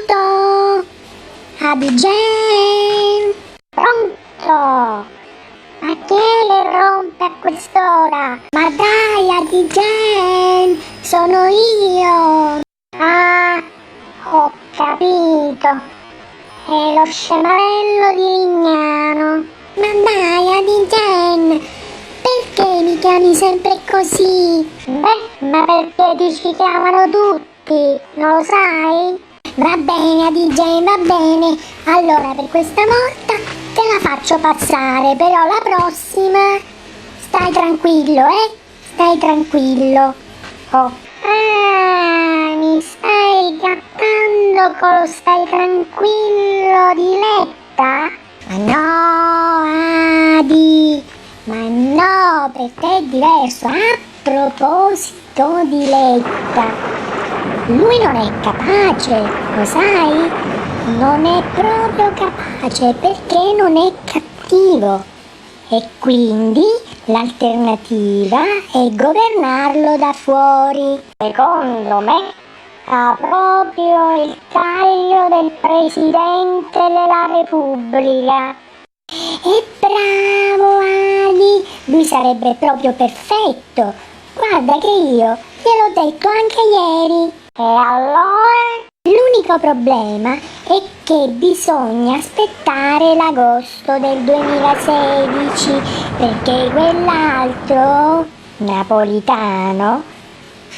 Pronto? Ady Gen? Pronto? Ma chi è che rompe a quest'ora? Ma dai, Ady Gen, sono io! Ah, ho capito! È lo Scemarello di Rignano! Ma dai, Ady Gen, perché mi chiami sempre così? Beh, ma perché ti ci chiamano tutti, non lo sai? Va bene, Ady Gen, va bene. Allora, per questa volta te la faccio passare, però la prossima stai tranquillo, Stai tranquillo. Oh. Ah, mi stai cappando con lo stai tranquillo di Letta? Ma no, Ady, ma no, per te è diverso. A proposito di Letta, lui non è capace, lo sai? Non è proprio capace perché non è cattivo e quindi l'alternativa è governarlo da fuori. Secondo me ha proprio il taglio del Presidente della Repubblica. E bravo, Ady, lui sarebbe proprio perfetto. Guarda che io gliel'ho detto anche ieri. E allora? L'unico problema è che bisogna aspettare l'agosto del 2016 perché quell'altro, Napolitano,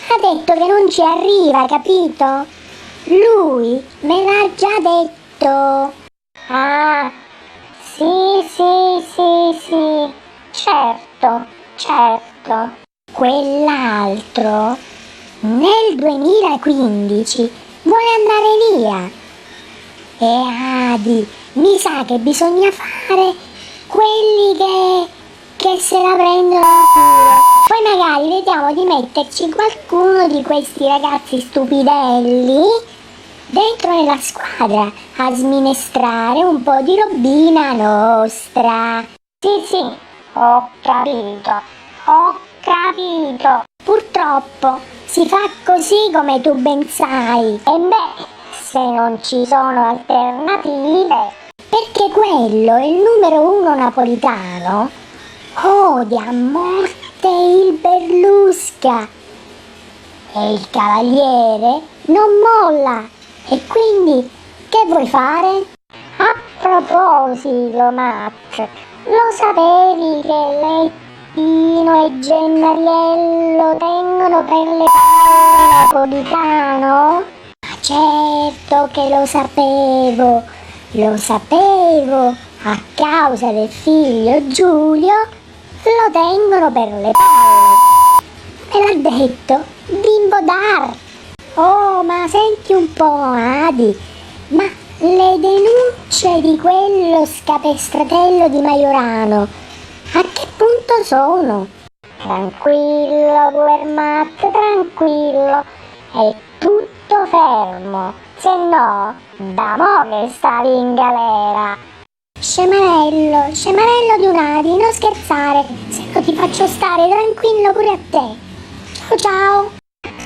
ha detto che non ci arriva, capito? Lui me l'ha già detto. Ah, sì, certo. Quell'altro nel 2015 vuole andare via. E Ady, mi sa che bisogna fare quelli che se la prendono in culo. Poi magari vediamo di metterci qualcuno di questi ragazzi stupidelli dentro nella squadra a sminestrare un po' di robina nostra. Sì, ho capito. Purtroppo si fa così, come tu ben sai. E beh, se non ci sono alternative, perché quello è il numero uno napolitano, odia a morte il Berlusca e il cavaliere non molla. E quindi che vuoi fare? A proposito, Matt, lo sapevi che Lettino e Gennariello tengono per le palle Napolitano? Ma certo che lo sapevo, a causa del figlio Giulio lo tengono per le palle. Me l'ha detto Bimbo Dar. Oh, ma senti un po', Ady, ma le denunce di quello scapestratello di Maiorano a che punto sono? Tranquillo, Puer Matt, tranquillo, è tutto fermo, se no, da mo' che stavi in galera. Scemarello di un Ady, non scherzare, se no ti faccio stare tranquillo pure a te. Ciao.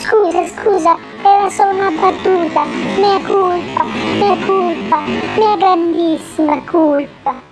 Scusa, era solo una battuta, mia grandissima colpa.